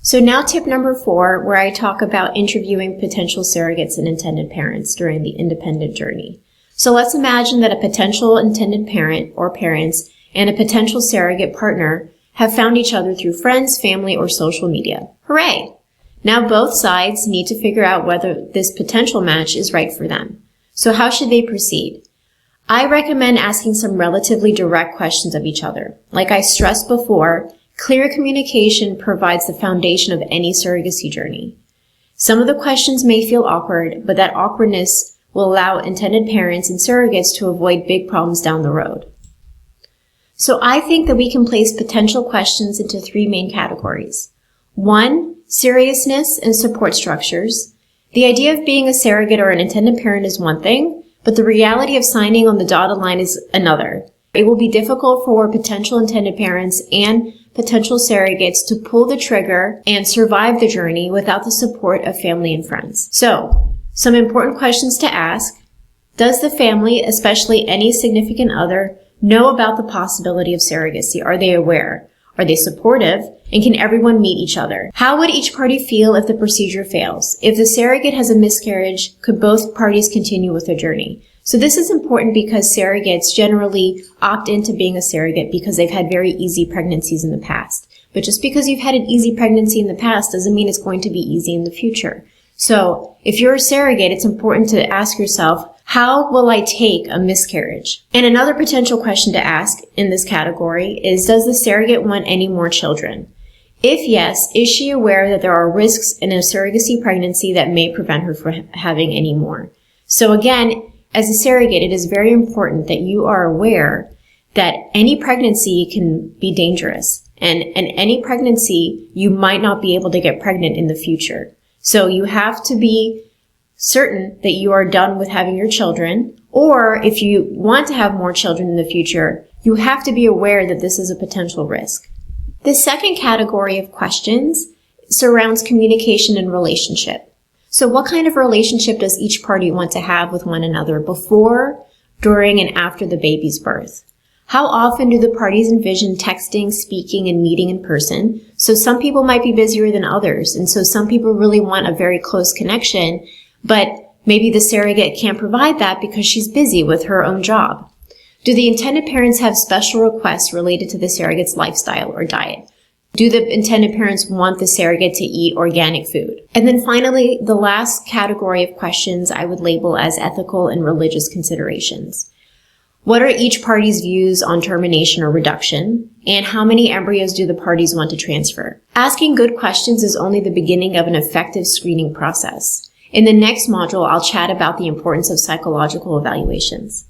So now tip number 4, where I talk about interviewing potential surrogates and intended parents during the independent journey. So let's imagine that a potential intended parent or parents and a potential surrogate partner have found each other through friends, family, or social media. Hooray! Now both sides need to figure out whether this potential match is right for them. So how should they proceed? I recommend asking some relatively direct questions of each other. Like I stressed before, clear communication provides the foundation of any surrogacy journey. Some of the questions may feel awkward, but that awkwardness will allow intended parents and surrogates to avoid big problems down the road. So I think that we can place potential questions into 3 main categories. 1, seriousness and support structures. The idea of being a surrogate or an intended parent is one thing, but the reality of signing on the dotted line is another. It will be difficult for potential intended parents and potential surrogates to pull the trigger and survive the journey without the support of family and friends. So, some important questions to ask. Does the family, especially any significant other, know about the possibility of surrogacy? Are they aware? Are they supportive? And can everyone meet each other? How would each party feel if the procedure fails? If the surrogate has a miscarriage, could both parties continue with their journey? So this is important because surrogates generally opt into being a surrogate because they've had very easy pregnancies in the past. But just because you've had an easy pregnancy in the past doesn't mean it's going to be easy in the future. So if you're a surrogate, it's important to ask yourself, how will I take a miscarriage? And another potential question to ask in this category is, does the surrogate want any more children? If yes, is she aware that there are risks in a surrogacy pregnancy that may prevent her from having any more? So again, as a surrogate, it is very important that you are aware that any pregnancy can be dangerous. And in any pregnancy, you might not be able to get pregnant in the future. So you have to be certain that you are done with having your children, or if you want to have more children in the future, you have to be aware that this is a potential risk. The second category of questions surrounds communication and relationship. So what kind of relationship does each party want to have with one another before, during, and after the baby's birth? How often do the parties envision texting, speaking, and meeting in person? So some people might be busier than others, and so some people really want a very close connection, but maybe the surrogate can't provide that because she's busy with her own job. Do the intended parents have special requests related to the surrogate's lifestyle or diet? Do the intended parents want the surrogate to eat organic food? And then finally, the last category of questions I would label as ethical and religious considerations. What are each party's views on termination or reduction? And how many embryos do the parties want to transfer? Asking good questions is only the beginning of an effective screening process. In the next module, I'll chat about the importance of psychological evaluations.